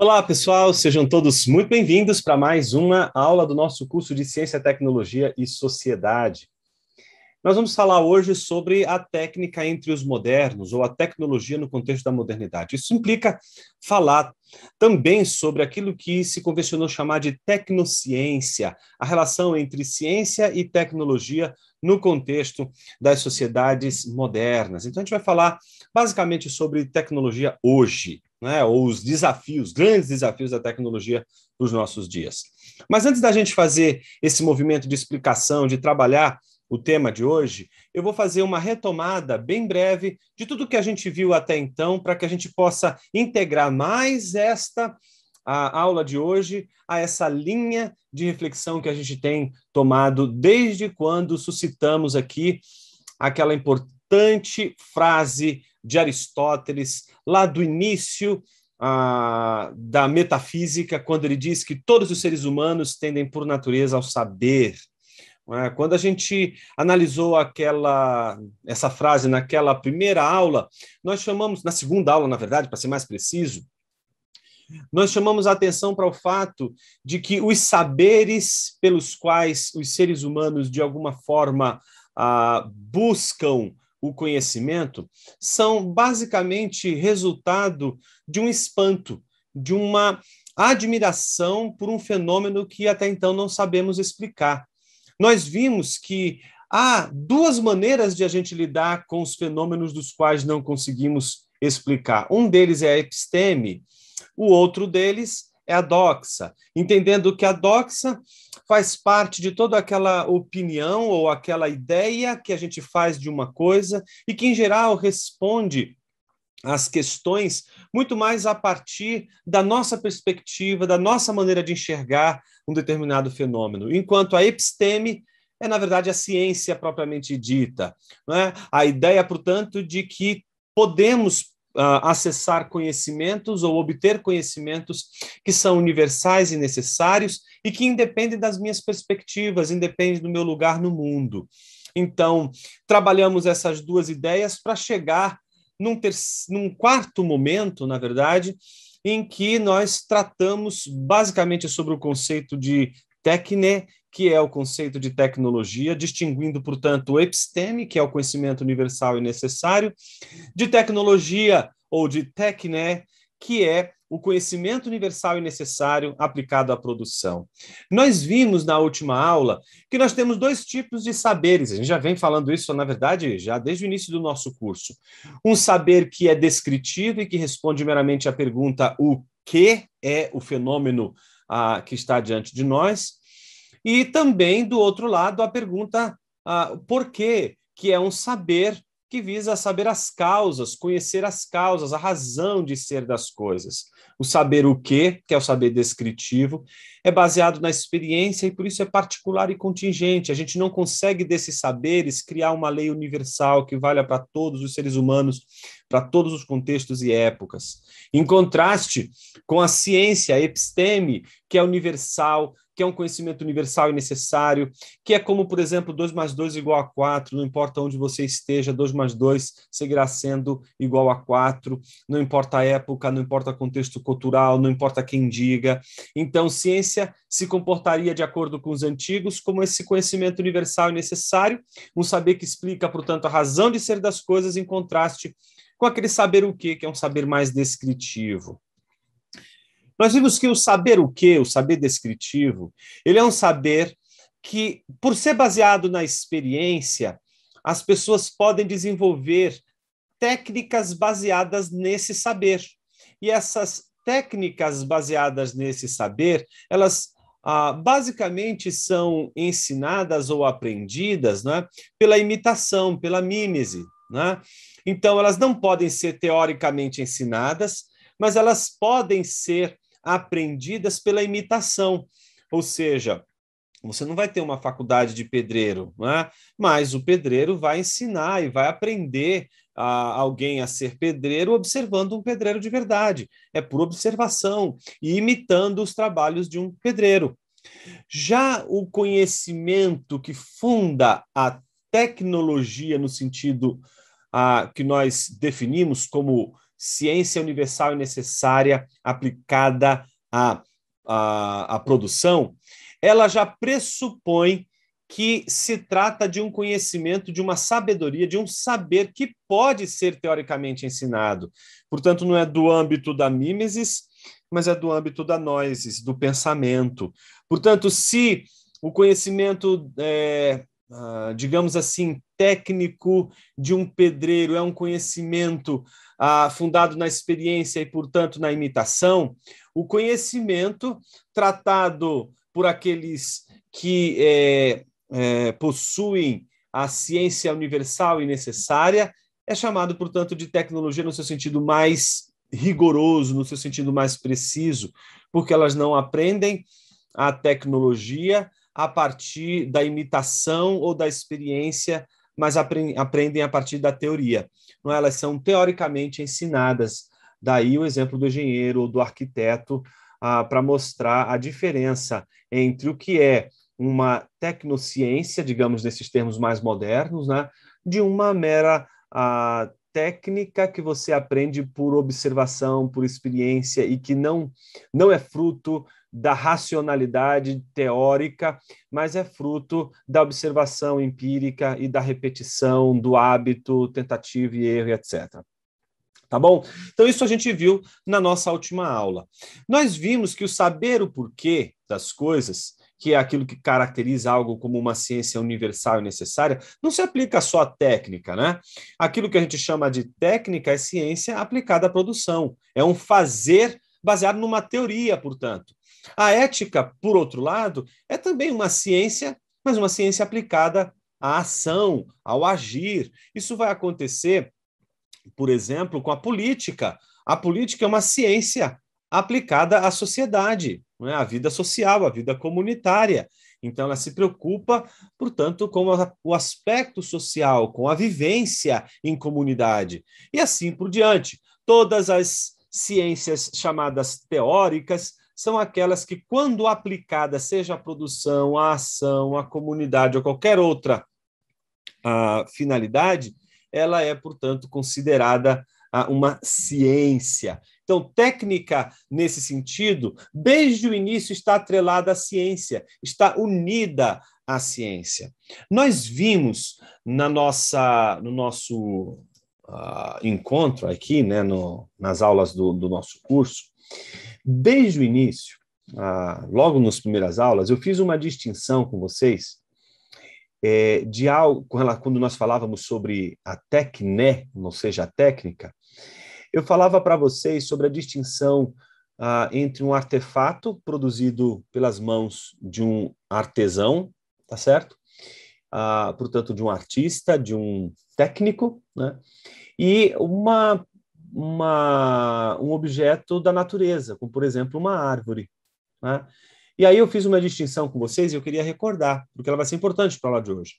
Olá, pessoal, sejam todos muito bem-vindos para mais uma aula do nosso curso de Ciência, Tecnologia e Sociedade. Nós vamos falar hoje sobre a técnica entre os modernos, ou a tecnologia no contexto da modernidade. Isso implica falar também sobre aquilo que se convencionou chamar de tecnociência, a relação entre ciência e tecnologia no contexto das sociedades modernas. Então, a gente vai falar basicamente sobre tecnologia hoje, né, ou os desafios, grandes desafios da tecnologia dos nossos dias. Mas antes da gente fazer esse movimento de explicação, de trabalhar o tema de hoje, eu vou fazer uma retomada bem breve de tudo que a gente viu até então, para que a gente possa integrar mais a aula de hoje a essa linha de reflexão que a gente tem tomado desde quando suscitamos aqui aquela importante frase de Aristóteles, lá do início da metafísica, quando ele diz que todos os seres humanos tendem por natureza ao saber. Quando a gente analisou essa frase naquela primeira aula, nós chamamos, na segunda aula, na verdade, para ser mais preciso, nós chamamos a atenção para o fato de que os saberes pelos quais os seres humanos, de alguma forma, buscam o conhecimento são basicamente resultado de um espanto, de uma admiração por um fenômeno que até então não sabemos explicar. Nós vimos que há duas maneiras de a gente lidar com os fenômenos dos quais não conseguimos explicar. Um deles é a episteme, o outro deles é a doxa, entendendo que a doxa faz parte de toda aquela opinião ou aquela ideia que a gente faz de uma coisa e que, em geral, responde às questões muito mais a partir da nossa perspectiva, da nossa maneira de enxergar um determinado fenômeno, enquanto a episteme é, na verdade, a ciência propriamente dita. Não é? A ideia, portanto, de que podemos acessar conhecimentos ou obter conhecimentos que são universais e necessários e que independem das minhas perspectivas, independem do meu lugar no mundo. Então, trabalhamos essas duas ideias para chegar num quarto momento, na verdade, em que nós tratamos basicamente sobre o conceito de técne, que é o conceito de tecnologia, distinguindo, portanto, o episteme, que é o conhecimento universal e necessário, de tecnologia, ou de técne, que é o conhecimento universal e necessário aplicado à produção. Nós vimos na última aula que nós temos dois tipos de saberes, a gente já vem falando isso, na verdade, já desde o início do nosso curso. Um saber que é descritivo e que responde meramente à pergunta o que é o fenômeno que está diante de nós, e também, do outro lado, a pergunta por quê, que é um saber que visa saber as causas, conhecer as causas, a razão de ser das coisas. O saber o quê, que é o saber descritivo, é baseado na experiência e por isso é particular e contingente. A gente não consegue desses saberes criar uma lei universal que valha para todos os seres humanos, para todos os contextos e épocas. Em contraste com a ciência, a episteme, que é universal, que é um conhecimento universal e necessário, que é como, por exemplo, 2 mais 2 igual a 4, não importa onde você esteja, 2 mais 2 seguirá sendo igual a 4, não importa a época, não importa o contexto cultural, não importa quem diga. Então, ciência se comportaria de acordo com os antigos como esse conhecimento universal e necessário, um saber que explica, portanto, a razão de ser das coisas em contraste com aquele saber o quê, que é um saber mais descritivo. Nós vimos que o saber o quê, o saber descritivo, ele é um saber que, por ser baseado na experiência, as pessoas podem desenvolver técnicas baseadas nesse saber. E essas técnicas baseadas nesse saber, elas basicamente são ensinadas ou aprendidas, né, pela imitação, pela mímese. Né? Então, elas não podem ser teoricamente ensinadas, mas elas podem ser aprendidas pela imitação, ou seja, você não vai ter uma faculdade de pedreiro, né? Mas o pedreiro vai ensinar e vai aprender alguém a ser pedreiro observando um pedreiro de verdade, é por observação e imitando os trabalhos de um pedreiro. Já o conhecimento que funda a tecnologia no sentido que nós definimos como ciência universal e necessária aplicada à produção, ela já pressupõe que se trata de um conhecimento, de uma sabedoria, de um saber que pode ser teoricamente ensinado. Portanto, não é do âmbito da mimesis, mas é do âmbito da noesis, do pensamento. Portanto, se o conhecimento, digamos assim, técnico de um pedreiro é um conhecimento fundado na experiência e, portanto, na imitação, o conhecimento tratado por aqueles que possuem a ciência universal e necessária é chamado, portanto, de tecnologia no seu sentido mais rigoroso, no seu sentido mais preciso, porque elas não aprendem a tecnologia a partir da imitação ou da experiência, mas aprendem a partir da teoria. Não, elas são teoricamente ensinadas. Daí o exemplo do engenheiro ou do arquiteto para mostrar a diferença entre o que é uma tecnociência, digamos, nesses termos mais modernos, né, de uma mera técnica que você aprende por observação, por experiência, e que não é fruto da racionalidade teórica, mas é fruto da observação empírica e da repetição, do hábito, tentativa e erro, etc. Tá bom? Então, isso a gente viu na nossa última aula. Nós vimos que o saber o porquê das coisas, que é aquilo que caracteriza algo como uma ciência universal e necessária, não se aplica só à técnica, né? Aquilo que a gente chama de técnica é ciência aplicada à produção. É um fazer baseado numa teoria, portanto. A ética, por outro lado, é também uma ciência, mas uma ciência aplicada à ação, ao agir. Isso vai acontecer, por exemplo, com a política. A política é uma ciência aplicada à sociedade, não é? À vida social, à vida comunitária. Então, ela se preocupa, portanto, com o aspecto social, com a vivência em comunidade. E assim por diante. Todas as ciências chamadas teóricas são aquelas que, quando aplicadas, seja à produção, à ação, à comunidade ou qualquer outra finalidade, ela é, portanto, considerada uma ciência. Então, técnica, nesse sentido, desde o início está atrelada à ciência, está unida à ciência. Nós vimos no nosso encontro aqui, né, nas aulas do nosso curso, desde o início, logo nas primeiras aulas, eu fiz uma distinção com vocês de algo, quando nós falávamos sobre a tecné, ou seja, a técnica, eu falava para vocês sobre a distinção entre um artefato produzido pelas mãos de um artesão, tá certo? Portanto, de um artista, de um técnico, né? E um objeto da natureza, como, por exemplo, uma árvore, né? E aí eu fiz uma distinção com vocês e eu queria recordar, porque ela vai ser importante para a aula de hoje,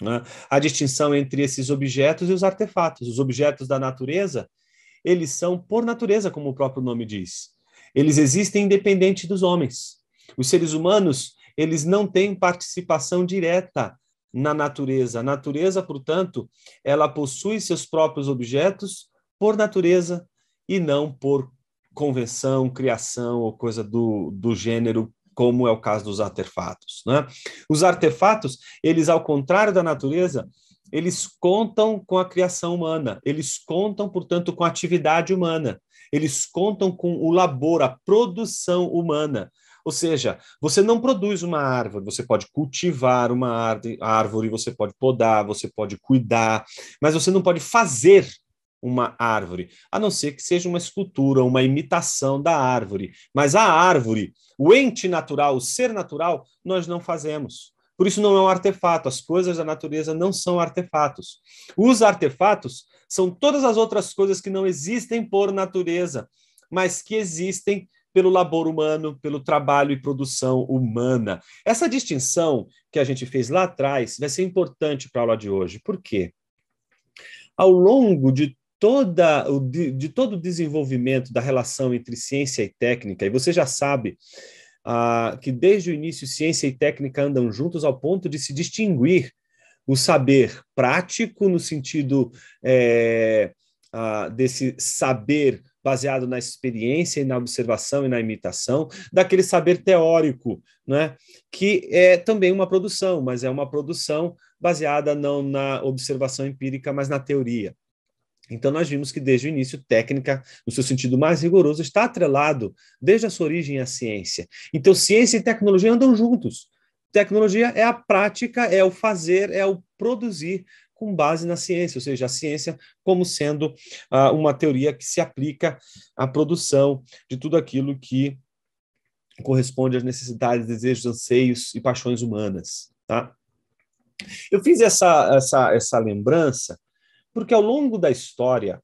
né? A distinção entre esses objetos e os artefatos. Os objetos da natureza, eles são por natureza, como o próprio nome diz. Eles existem independente dos homens. Os seres humanos, eles não têm participação direta na natureza. A natureza, portanto, ela possui seus próprios objetos por natureza e não por convenção, criação ou coisa do gênero, como é o caso dos artefatos, né? Os artefatos, eles, ao contrário da natureza, eles contam com a criação humana, eles contam, portanto, com a atividade humana, eles contam com o labor, a produção humana. Ou seja, você não produz uma árvore, você pode cultivar uma árvore, você pode podar, você pode cuidar, mas você não pode fazer uma árvore, a não ser que seja uma escultura, uma imitação da árvore. Mas a árvore, o ente natural, o ser natural, nós não fazemos. Por isso não é um artefato, as coisas da natureza não são artefatos. Os artefatos são todas as outras coisas que não existem por natureza, mas que existem pelo labor humano, pelo trabalho e produção humana. Essa distinção que a gente fez lá atrás vai ser importante para a aula de hoje. Por quê? Ao longo de todo o desenvolvimento da relação entre ciência e técnica, e você já sabe que desde o início ciência e técnica andam juntos ao ponto de se distinguir o saber prático no sentido desse saber baseado na experiência e na observação e na imitação, daquele saber teórico, né, que é também uma produção, mas é uma produção baseada não na observação empírica, mas na teoria. Então, nós vimos que, desde o início, técnica, no seu sentido mais rigoroso, está atrelado, desde a sua origem, à ciência. Então, ciência e tecnologia andam juntos. Tecnologia é a prática, é o fazer, é o produzir com base na ciência, ou seja, a ciência como sendo uma teoria que se aplica à produção de tudo aquilo que corresponde às necessidades, desejos, anseios e paixões humanas. Tá? Eu fiz essa lembrança porque, ao longo da história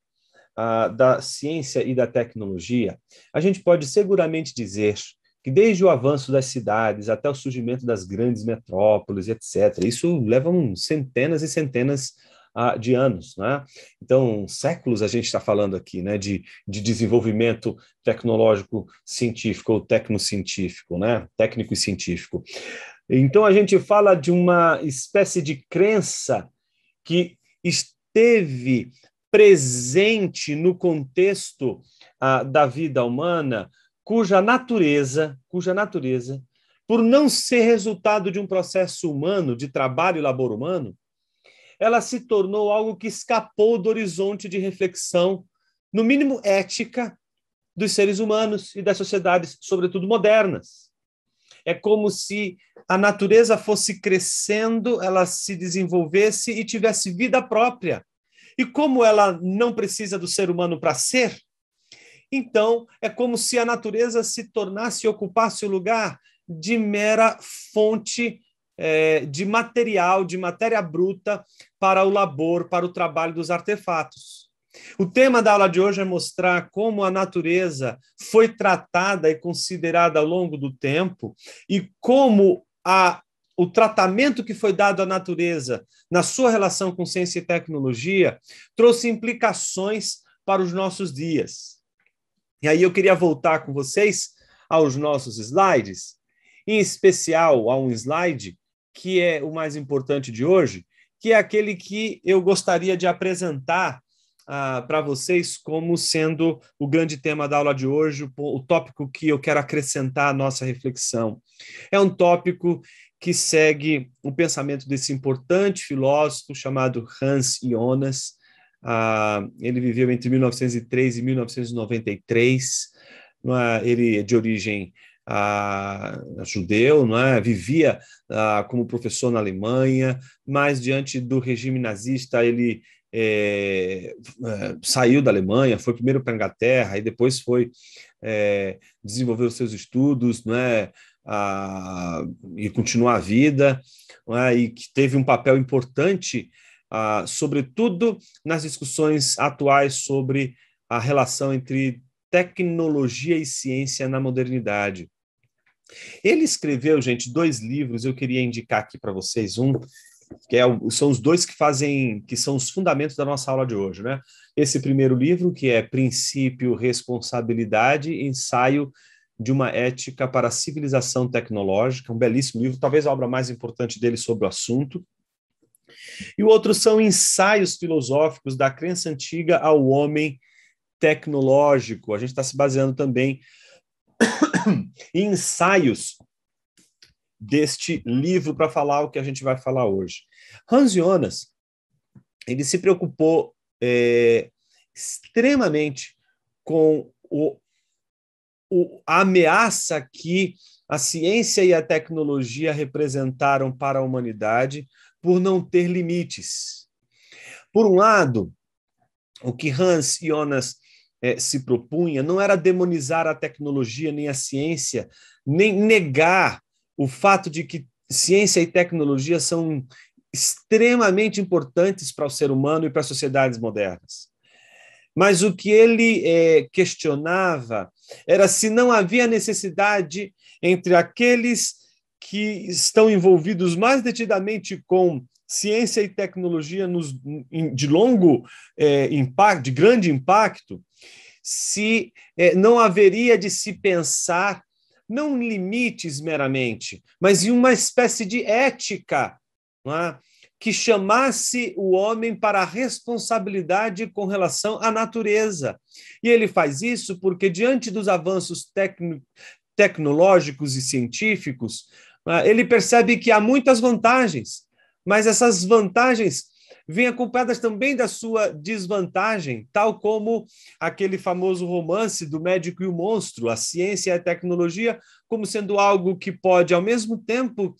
da ciência e da tecnologia, a gente pode seguramente dizer que, desde o avanço das cidades até o surgimento das grandes metrópoles, etc., isso leva centenas e centenas de anos, né? Então, séculos a gente está falando aqui, né, de desenvolvimento tecnológico científico ou tecnocientífico, né, técnico e científico. Então, a gente fala de uma espécie de crença que esteve presente no contexto da vida humana, cuja natureza, por não ser resultado de um processo humano, de trabalho e labor humano, ela se tornou algo que escapou do horizonte de reflexão, no mínimo ética, dos seres humanos e das sociedades, sobretudo modernas. É como se a natureza fosse crescendo, ela se desenvolvesse e tivesse vida própria. E como ela não precisa do ser humano para ser, então é como se a natureza se tornasse e ocupasse o lugar de mera fonte de material, de matéria bruta para o labor, para o trabalho dos artefatos. O tema da aula de hoje é mostrar como a natureza foi tratada e considerada ao longo do tempo e como o tratamento que foi dado à natureza na sua relação com ciência e tecnologia trouxe implicações para os nossos dias. E aí eu queria voltar com vocês aos nossos slides, em especial a um slide que é o mais importante de hoje, que é aquele que eu gostaria de apresentar para vocês como sendo o grande tema da aula de hoje, o tópico que eu quero acrescentar à nossa reflexão. É um tópico que segue o pensamento desse importante filósofo chamado Hans Jonas. Ele viveu entre 1903 e 1993. Ele é de origem judeu, não é? Vivia como professor na Alemanha, mas diante do regime nazista ele saiu da Alemanha, foi primeiro para a Inglaterra e depois foi desenvolver os seus estudos, não é? E continuar a vida, não é? E que teve um papel importante, sobretudo nas discussões atuais sobre a relação entre tecnologia e ciência na modernidade. Ele escreveu, gente, 2 livros, eu queria indicar aqui para vocês um, são os 2 que são os fundamentos da nossa aula de hoje, né? Esse primeiro livro, que é Princípio, Responsabilidade, Ensaio de uma Ética para a Civilização Tecnológica, um belíssimo livro, talvez a obra mais importante dele sobre o assunto. E o outro são Ensaios Filosóficos da Crença Antiga ao Homem Tecnológico. A gente está se baseando também em ensaios deste livro para falar o que a gente vai falar hoje. Hans Jonas, ele se preocupou extremamente com a ameaça que a ciência e a tecnologia representaram para a humanidade por não ter limites. Por um lado, o que Hans Jonas se propunha não era demonizar a tecnologia nem a ciência, nem negar o fato de que ciência e tecnologia são extremamente importantes para o ser humano e para as sociedades modernas. Mas o que ele questionava era se não havia necessidade entre aqueles que estão envolvidos mais detidamente com ciência e tecnologia de longo impacto, de grande impacto, se não haveria de se pensar não em limites meramente, mas em uma espécie de ética, não é? que chamasse o homem para a responsabilidade com relação à natureza. E ele faz isso porque, diante dos avanços tecnológicos e científicos, ele percebe que há muitas vantagens, mas essas vantagens vêm acompanhadas também da sua desvantagem, tal como aquele famoso romance do Médico e o Monstro, a ciência e a tecnologia, como sendo algo que pode, ao mesmo tempo,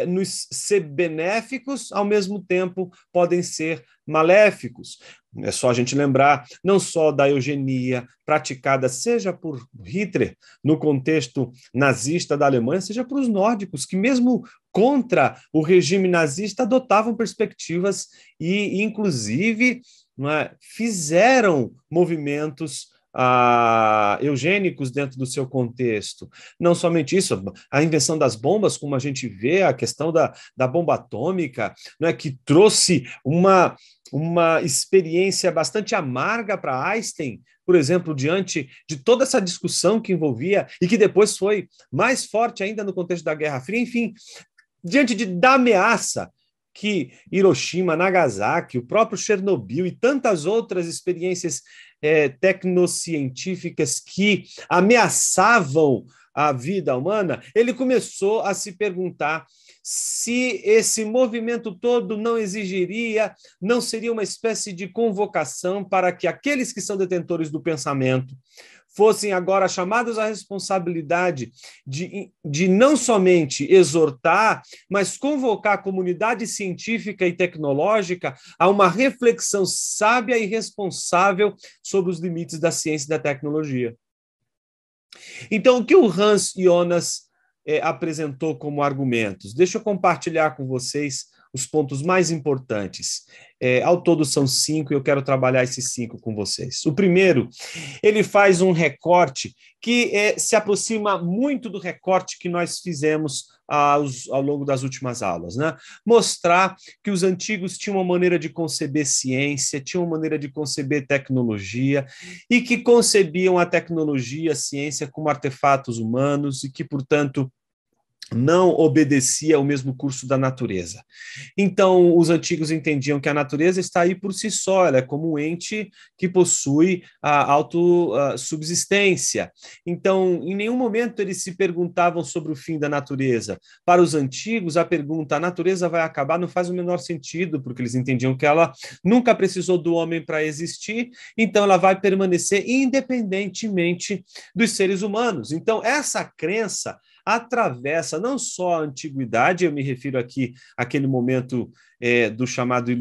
nos ser benéficos, ao mesmo tempo podem ser maléficos. É só a gente lembrar não só da eugenia praticada, seja por Hitler, no contexto nazista da Alemanha, seja por os nórdicos, que mesmo contra o regime nazista adotavam perspectivas e, inclusive, fizeram movimentos eugênicos dentro do seu contexto. Não somente isso, a invenção das bombas, como a gente vê, a questão da bomba atômica, que trouxe uma experiência bastante amarga para Einstein, por exemplo, diante de toda essa discussão que envolvia e que depois foi mais forte ainda no contexto da Guerra Fria, enfim, diante da ameaça que Hiroshima, Nagasaki, o próprio Chernobyl e tantas outras experiências tecnocientíficas que ameaçavam a vida humana, ele começou a se perguntar se esse movimento todo não seria uma espécie de convocação para que aqueles que são detentores do pensamento fossem agora chamados à responsabilidade de não somente exortar, mas convocar a comunidade científica e tecnológica a uma reflexão sábia e responsável sobre os limites da ciência e da tecnologia. Então, o que o Hans Jonas apresentou como argumentos? Deixa eu compartilhar com vocês os pontos mais importantes. Ao todo são 5 e eu quero trabalhar esses 5 com vocês. O primeiro, ele faz um recorte que se aproxima muito do recorte que nós fizemos ao longo das últimas aulas, né? Mostrar que os antigos tinham uma maneira de conceber ciência, tinham uma maneira de conceber tecnologia e que concebiam a tecnologia, a ciência como artefatos humanos e que, portanto, não obedecia ao mesmo curso da natureza. Então, os antigos entendiam que a natureza está aí por si só, ela é como um ente que possui a autossubsistência. Então, em nenhum momento eles se perguntavam sobre o fim da natureza. Para os antigos, a pergunta, a natureza vai acabar, não faz o menor sentido, porque eles entendiam que ela nunca precisou do homem para existir, então ela vai permanecer independentemente dos seres humanos. Então, essa crença atravessa não só a antiguidade, eu me refiro aqui àquele momento do chamado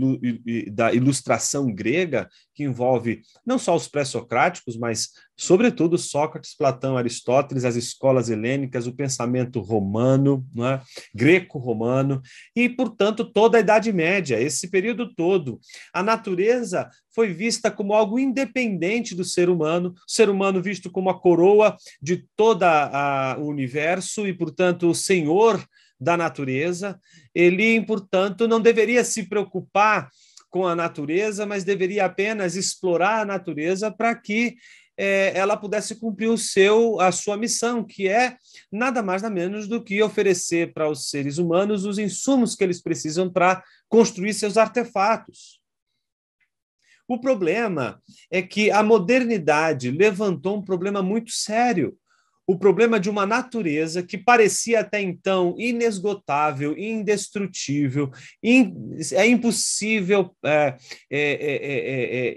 da ilustração grega, que envolve não só os pré-socráticos, mas, sobretudo, Sócrates, Platão, Aristóteles, as escolas helênicas, o pensamento romano, não é? Greco-romano, e, portanto, toda a Idade Média, esse período todo. A natureza foi vista como algo independente do ser humano, o ser humano visto como a coroa de todo o universo e, portanto, o senhor da natureza. Ele, portanto, não deveria se preocupar com a natureza, mas deveria apenas explorar a natureza para que ela pudesse cumprir a sua missão, que é nada mais nada menos do que oferecer para os seres humanos os insumos que eles precisam para construir seus artefatos. O problema é que a modernidade levantou um problema muito sério, o problema de uma natureza que parecia até então inesgotável, indestrutível, é impossível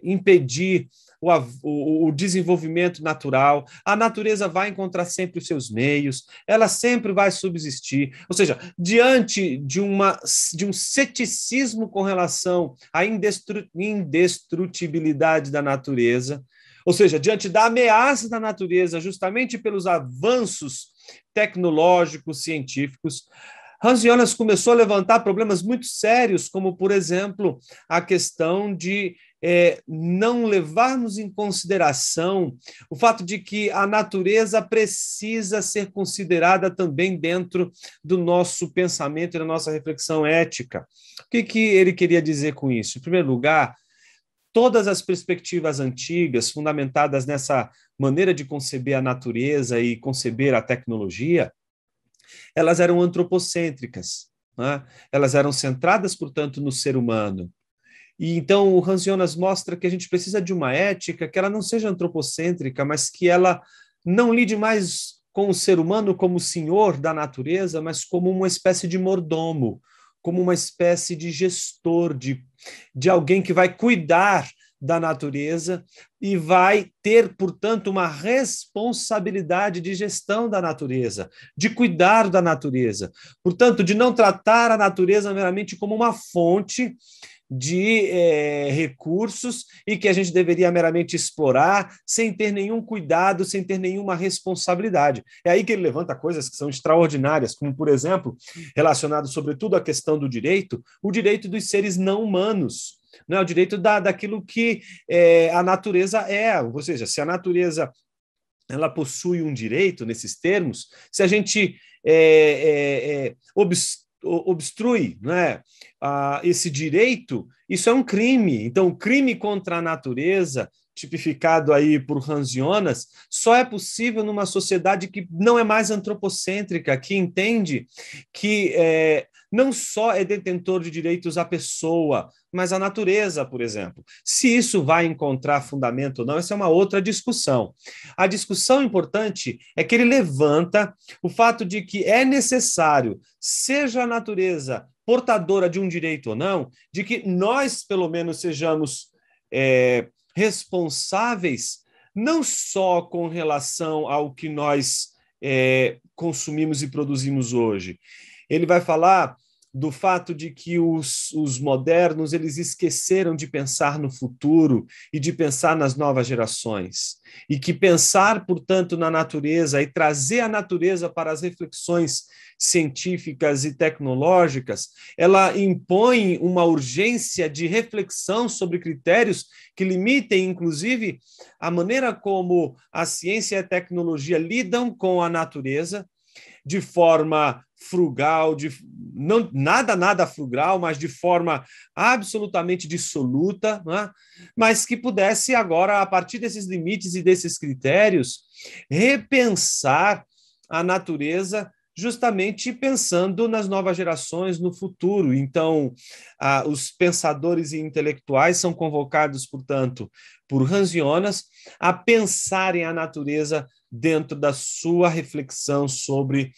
impedir o desenvolvimento natural, a natureza vai encontrar sempre os seus meios, ela sempre vai subsistir. Ou seja, diante de um ceticismo com relação à indestrutibilidade da natureza, ou seja, diante da ameaça da natureza, justamente pelos avanços tecnológicos, científicos, Hans Jonas começou a levantar problemas muito sérios, como, por exemplo, a questão de não levarmos em consideração o fato de que a natureza precisa ser considerada também dentro do nosso pensamento e da nossa reflexão ética. O que ele queria dizer com isso? Em primeiro lugar, todas as perspectivas antigas, fundamentadas nessa maneira de conceber a natureza e conceber a tecnologia, elas eram antropocêntricas. né? Elas eram centradas, portanto, no ser humano. E então o Hans Jonas mostra que a gente precisa de uma ética que ela não seja antropocêntrica, mas que ela não lide mais com o ser humano como senhor da natureza, mas como uma espécie de mordomo, como uma espécie de gestor, de alguém que vai cuidar da natureza e vai ter, portanto, uma responsabilidade de gestão da natureza, de cuidar da natureza. Portanto, de não tratar a natureza meramente como uma fonte de recursos e que a gente deveria meramente explorar sem ter nenhum cuidado, sem ter nenhuma responsabilidade. É aí que ele levanta coisas que são extraordinárias, como, por exemplo, relacionado sobretudo à questão do direito, o direito dos seres não humanos, né? O direito daquilo que a natureza é, ou seja, se a natureza ela possui um direito nesses termos, se a gente obstrui, né, esse direito, isso é um crime. Então, o crime contra a natureza, tipificado aí por Hans Jonas, só é possível numa sociedade que não é mais antropocêntrica, que entende que não só é detentor de direitos a pessoa, mas a natureza, por exemplo. Se isso vai encontrar fundamento ou não, essa é uma outra discussão. A discussão importante é que ele levanta o fato de que é necessário, seja a natureza portadora de um direito ou não, de que nós, pelo menos, sejamos responsáveis não só com relação ao que nós consumimos e produzimos hoje. Ele vai falar do fato de que os modernos eles esqueceram de pensar no futuro e de pensar nas novas gerações. E que pensar, portanto, na natureza e trazer a natureza para as reflexões científicas e tecnológicas, ela impõe uma urgência de reflexão sobre critérios que limitem, inclusive, a maneira como a ciência e a tecnologia lidam com a natureza, de forma frugal, não, nada frugal, mas de forma absolutamente dissoluta, né? Mas que pudesse agora, a partir desses limites e desses critérios, repensar a natureza justamente pensando nas novas gerações, no futuro. Então, os pensadores e intelectuais são convocados, portanto, por Hans Jonas a pensarem a natureza dentro da sua reflexão sobre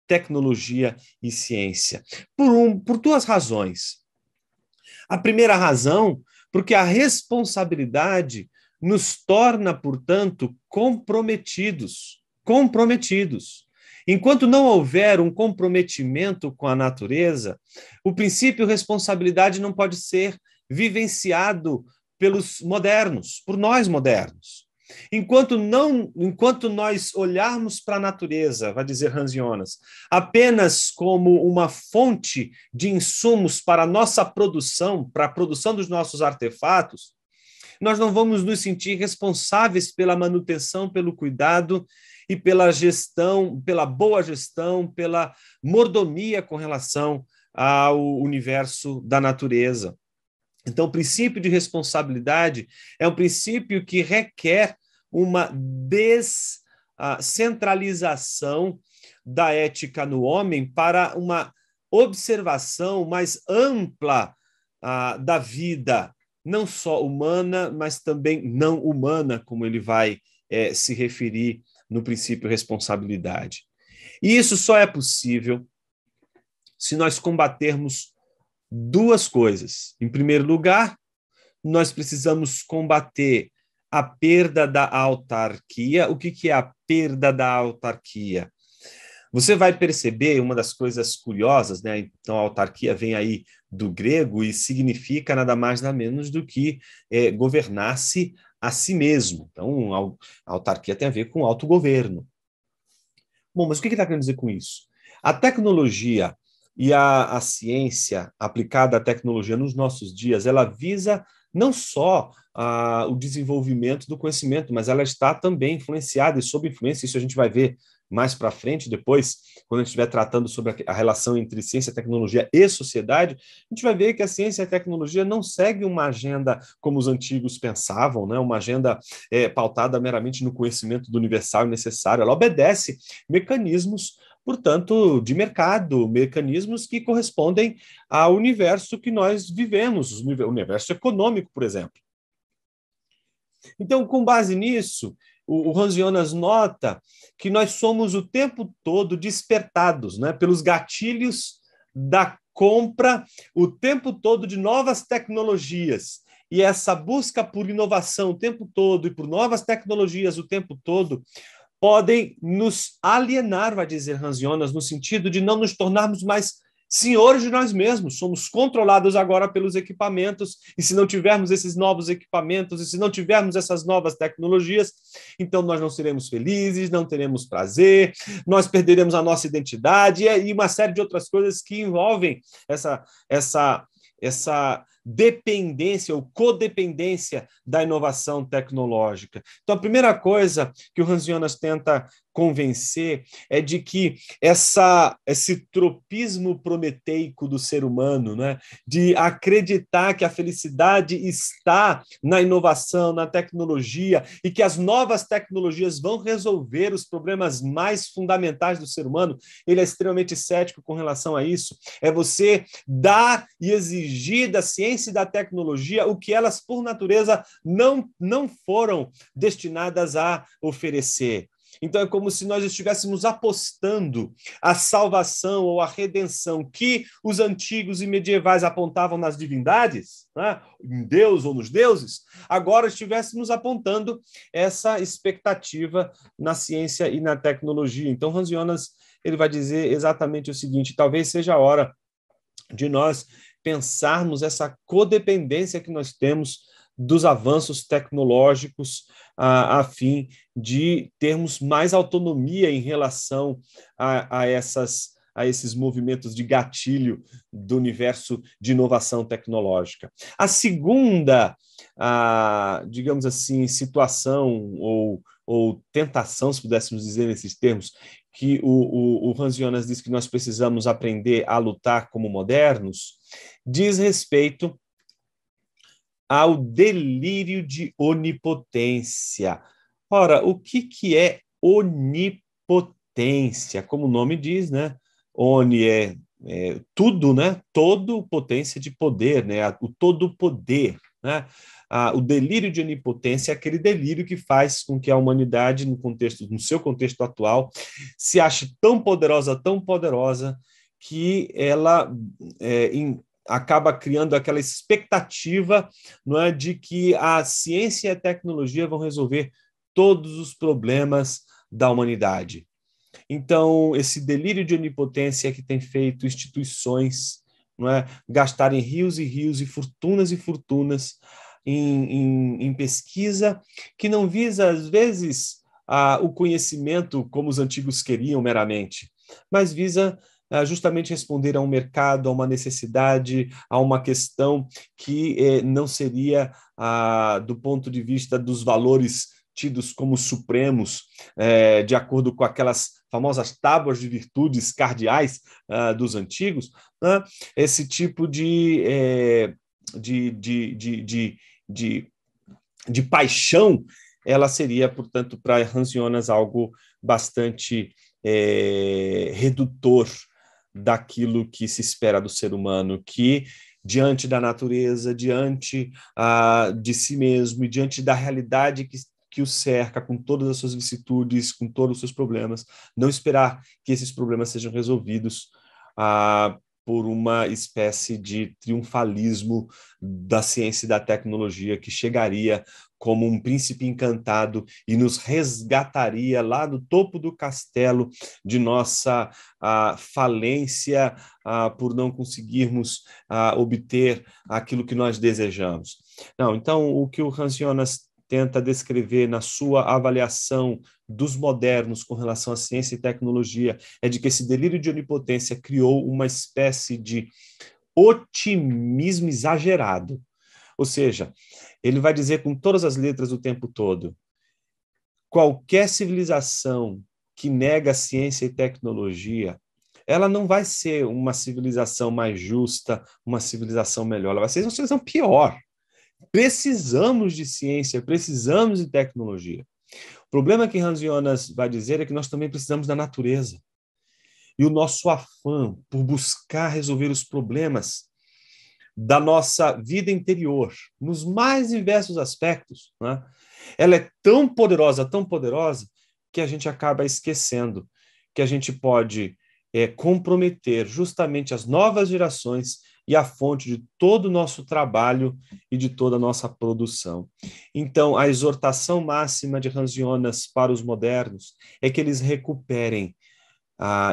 tecnologia e ciência. Por duas razões. A primeira razão, porque a responsabilidade nos torna, portanto, comprometidos. Enquanto não houver um comprometimento com a natureza, o princípio responsabilidade não pode ser vivenciado pelos modernos, por nós modernos. Enquanto nós olharmos para a natureza, vai dizer Hans Jonas, apenas como uma fonte de insumos para a nossa produção, para a produção dos nossos artefatos, nós não vamos nos sentir responsáveis pela manutenção, pelo cuidado e pela gestão, pela boa gestão, pela mordomia com relação ao universo da natureza. Então, o princípio de responsabilidade é um princípio que requer uma descentralização da ética no homem para uma observação mais ampla da vida, não só humana, mas também não humana, como ele vai se referir no princípio responsabilidade. E isso só é possível se nós combatermos duas coisas. Em primeiro lugar, nós precisamos combater a perda da autarquia. O que é a perda da autarquia? Você vai perceber uma das coisas curiosas, né? Então, a autarquia vem aí do grego e significa nada mais nada menos do que governar-se a si mesmo. Então, a autarquia tem a ver com autogoverno. Bom, mas o que está querendo dizer com isso? A tecnologia e a ciência aplicada à tecnologia nos nossos dias, ela visa não só o desenvolvimento do conhecimento, mas ela está também influenciada e sob influência, isso a gente vai ver mais para frente, depois, quando a gente estiver tratando sobre a relação entre ciência, tecnologia e sociedade, a gente vai ver que a ciência e a tecnologia não seguem uma agenda como os antigos pensavam, né? Uma agenda pautada meramente no conhecimento do universal e necessário. Ela obedece mecanismos portanto, de mercado, mecanismos que correspondem ao universo que nós vivemos, o universo econômico, por exemplo. Então, com base nisso, o Hans Jonas nota que nós somos o tempo todo despertados, né, pelos gatilhos da compra, o tempo todo de novas tecnologias. E essa busca por inovação o tempo todo e por novas tecnologias o tempo todo podem nos alienar, vai dizer Hans Jonas, no sentido de não nos tornarmos mais senhores de nós mesmos. Somos controlados agora pelos equipamentos, e se não tivermos esses novos equipamentos, e se não tivermos essas novas tecnologias, então nós não seremos felizes, não teremos prazer, nós perderemos a nossa identidade e uma série de outras coisas que envolvem essa dependência ou codependência da inovação tecnológica. Então, a primeira coisa que o Hans Jonas tenta convencer é de que esse tropismo prometeico do ser humano, né, de acreditar que a felicidade está na inovação, na tecnologia, e que as novas tecnologias vão resolver os problemas mais fundamentais do ser humano, ele é extremamente cético com relação a isso. É você dar e exigir da ciência e da tecnologia o que elas, por natureza, não foram destinadas a oferecer. Então, é como se nós estivéssemos apostando a salvação ou a redenção que os antigos e medievais apontavam nas divindades, né, em Deus ou nos deuses, agora estivéssemos apontando essa expectativa na ciência e na tecnologia. Então, Hans Jonas ele vai dizer exatamente o seguinte: talvez seja a hora de nós pensarmos essa codependência que nós temos dos avanços tecnológicos a fim de termos mais autonomia em relação a esses movimentos de gatilho do universo de inovação tecnológica. A segunda, digamos assim, situação ou tentação, se pudéssemos dizer nesses termos, que o Hans Jonas diz que nós precisamos aprender a lutar como modernos, diz respeito ao delírio de onipotência. Ora, o que é onipotência? Como o nome diz, né? Oni é tudo, né? Todo potência de poder, né? O todo poder, né? O delírio de onipotência é aquele delírio que faz com que a humanidade, no seu contexto atual, se ache tão poderosa, que ela acaba criando aquela expectativa, não é, de que a ciência e a tecnologia vão resolver todos os problemas da humanidade. Então, esse delírio de onipotência que tem feito instituições, não é, gastarem rios e fortunas em pesquisa que não visa, às vezes, o conhecimento como os antigos queriam meramente, mas visa justamente responder a um mercado, a uma necessidade, a uma questão que não seria, do ponto de vista dos valores tidos como supremos, de acordo com aquelas famosas tábuas de virtudes cardeais dos antigos, né? Esse tipo de paixão, ela seria, portanto, para Hans Jonas algo bastante redutor daquilo que se espera do ser humano, que diante da natureza, diante de si mesmo e diante da realidade que o cerca, com todas as suas vicissitudes, com todos os seus problemas, não esperar que esses problemas sejam resolvidos por uma espécie de triunfalismo da ciência e da tecnologia que chegaria como um príncipe encantado e nos resgataria lá do topo do castelo de nossa falência por não conseguirmos obter aquilo que nós desejamos. Não, então, o que o Hans Jonas tenta descrever na sua avaliação dos modernos com relação à ciência e tecnologia é de que esse delírio de onipotência criou uma espécie de otimismo exagerado. Ou seja, ele vai dizer com todas as letras o tempo todo: qualquer civilização que nega ciência e tecnologia, ela não vai ser uma civilização mais justa, uma civilização melhor, ela vai ser uma civilização pior. Precisamos de ciência, precisamos de tecnologia. O problema que Hans Jonas vai dizer é que nós também precisamos da natureza. e o nosso afã por buscar resolver os problemas da nossa vida interior, nos mais diversos aspectos, né? Ela é tão poderosa, que a gente acaba esquecendo que a gente pode comprometer justamente as novas gerações e a fonte de todo o nosso trabalho e de toda a nossa produção. Então, a exortação máxima de Hans Jonas para os modernos é que eles recuperem,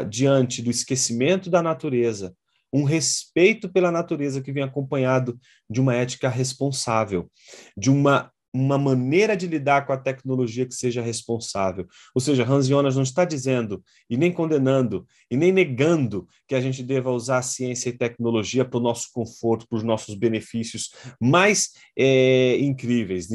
diante do esquecimento da natureza, um respeito pela natureza que vem acompanhado de uma ética responsável, de uma maneira de lidar com a tecnologia que seja responsável. Ou seja, Hans Jonas não está dizendo, e nem condenando, e nem negando que a gente deva usar a ciência e tecnologia para o nosso conforto, para os nossos benefícios mais incríveis,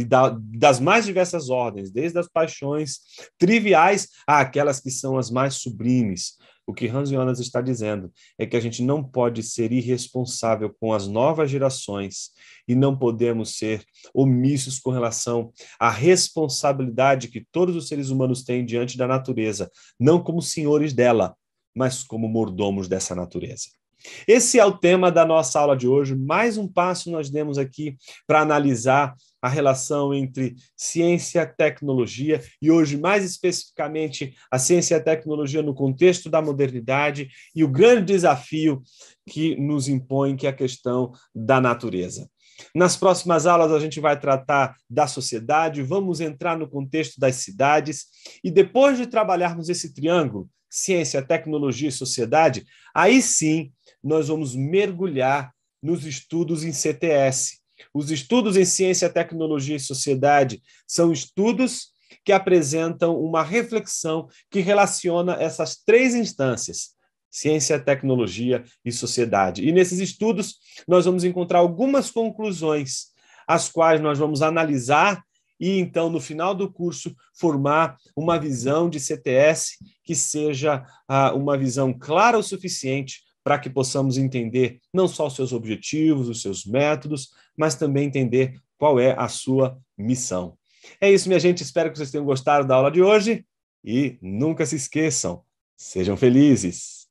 das mais diversas ordens, desde as paixões triviais àquelas que são as mais sublimes. O que Hans Jonas está dizendo é que a gente não pode ser irresponsável com as novas gerações e não podemos ser omissos com relação à responsabilidade que todos os seres humanos têm diante da natureza, não como senhores dela, mas como mordomos dessa natureza. Esse é o tema da nossa aula de hoje. Mais um passo nós demos aqui para analisar a relação entre ciência e tecnologia, e hoje, mais especificamente, a ciência e a tecnologia no contexto da modernidade e o grande desafio que nos impõe, que é a questão da natureza. Nas próximas aulas, a gente vai tratar da sociedade, vamos entrar no contexto das cidades, e depois de trabalharmos esse triângulo, ciência, tecnologia e sociedade, aí sim nós vamos mergulhar nos estudos em CTS. Os estudos em ciência, tecnologia e sociedade são estudos que apresentam uma reflexão que relaciona essas três instâncias: ciência, tecnologia e sociedade. E nesses estudos nós vamos encontrar algumas conclusões, as quais nós vamos analisar e, então, no final do curso, formar uma visão de CTS que seja uma visão clara o suficiente para que possamos entender não só os seus objetivos, os seus métodos, mas também entender qual é a sua missão. É isso, minha gente. Espero que vocês tenham gostado da aula de hoje e nunca se esqueçam, sejam felizes.